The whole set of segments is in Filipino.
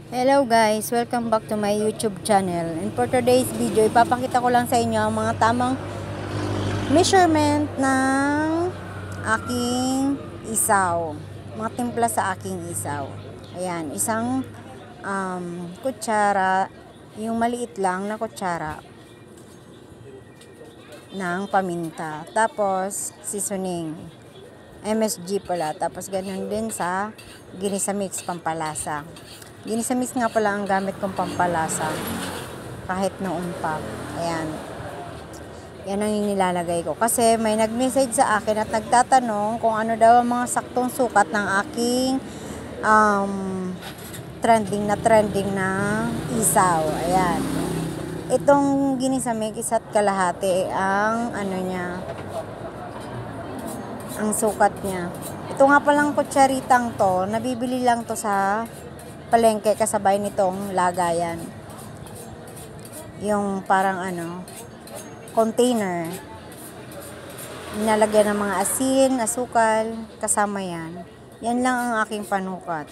Hello guys, welcome back to my YouTube channel. And for today's video, ipapakita ko lang sa inyo ang mga tamang measurement ng aking isaw. Mga timpla sa aking isaw. Ayan, isang kutsara, yung maliit lang na kutsara ng paminta. Tapos, seasoning. MSG pala. Tapos, ganun din sa ginisa mix pampalasa. Ginisa mix nga pala ang gamit kong pampalasa. Kahit noon pa. Ayan. Yan ang inilalagay ko. Kasi may nag-message sa akin at nagtatanong kung ano daw ang mga saktong sukat ng aking trending na isaw. Ayan. Itong ginisa mix isa't kalahati ang ano niya, ang sukat niya. Ito nga palang kutsaritang to, nabibili lang to sa palengke kasabay nitong lagayan. Yung parang container. Nilalagyan ng mga asin, asukal, kasama yan. Yan lang ang aking panukat.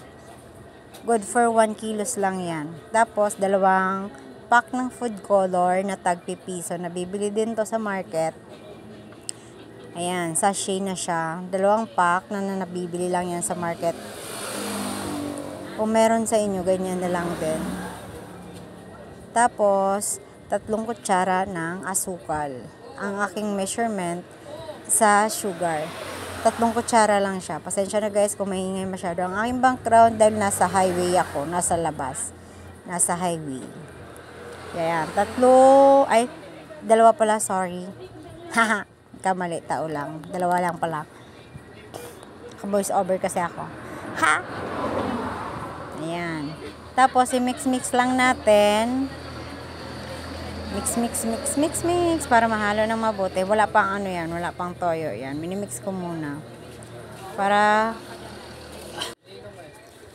Good for 1 kilos lang yan. Tapos, 2 pack ng food color na tag-pipiso. Nabibili din to sa market. Ayan, sachet na siya. 2 pack na nabibili lang yan sa market. Kung meron sa inyo, ganyan na lang din. Tapos, 3 kutsara ng asukal. Ang aking measurement sa sugar. 3 kutsara lang siya. Pasensya na guys kung maingay masyado. Ang aking background dahil nasa highway ako. Nasa labas. Nasa highway. Kaya, 2 pala, sorry. Haha, kamali, tao lang. 2 lang pala. Voice over kasi ako. Ha! Ayan. Tapos, i-mix-mix lang natin. Mix para mahalo ng mabuti. Wala pang yan. Wala pang toyo yan. Minimix ko muna. Para,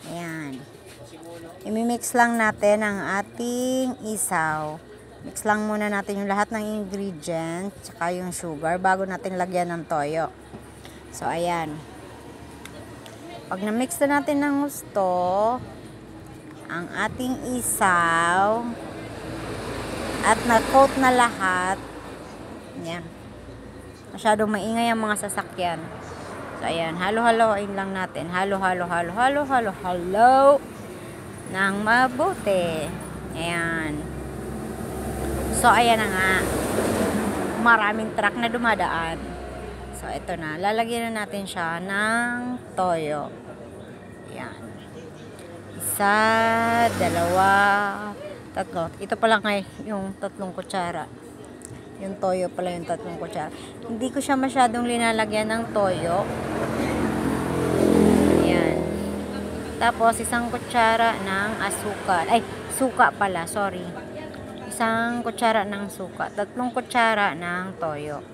ayan. I-mix lang natin ang ating isaw. Mix lang muna natin yung lahat ng ingredients, tsaka yung sugar, bago natin lagyan ng toyo. So, ayan. Pag na-mix na natin ng gusto, ang ating isaw, at na-coat na lahat, yan. Masyadong maingay ang mga sasakyan. So, ayan. Halo-haloin lang natin. Halo ng mabuti. Ayan. So, ayan na nga. Maraming truck na dumadaan. So, ito na. Lalagyan na natin siya ng toyo. Ayan. 1, 2, 3. Ito pala yung 3 kutsara. Yung toyo pala yung 3 kutsara. Hindi ko siya masyadong linalagyan ng toyo. Ayan. Tapos, 1 kutsara ng asukal. Ay, suka pala. Sorry. 1 kutsara ng suka. 3 kutsara ng toyo.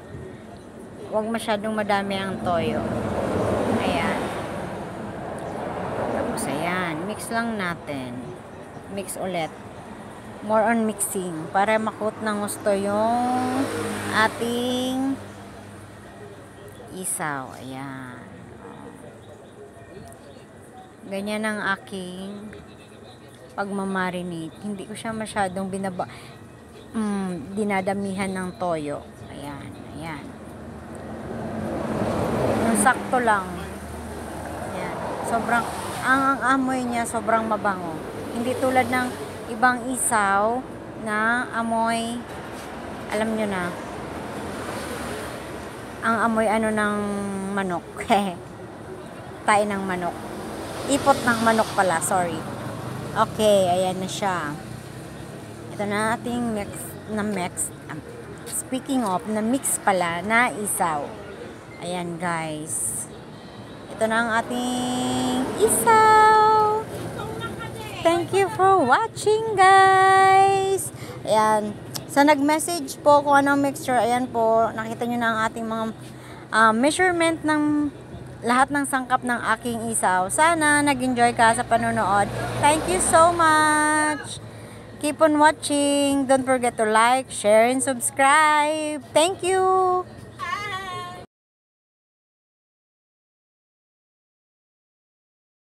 Huwag masyadong madami ang toyo. Ayan. Tapos, ayan. Mix lang natin. Mix ulit. More on mixing. Para makot ng gusto yung ating isaw. Ayan. Ganyan ang aking pagmamarinate. Hindi ko siya masyadong dinadamihan ng toyo. Ayan. Ayan. Sakto lang. Ayan. Sobrang, ang amoy niya sobrang mabango. Hindi tulad ng ibang isaw na amoy, alam nyo na, ang amoy ng manok. Tae ng manok. Ipot ng manok pala, sorry. Okay, ayan na siya. Ito na ating mix. Speaking of, na mix pala na isaw. Ayan guys. Ito na ang ating isaw. Thank you for watching guys. Ayan. Sa nag-message po kung anong mixture, ayan po. Nakita nyo na ang ating mga measurement ng lahat ng sangkap ng aking isaw. Sana nag-enjoy ka sa panonood. Thank you so much. Keep on watching. Don't forget to like, share, and subscribe. Thank you.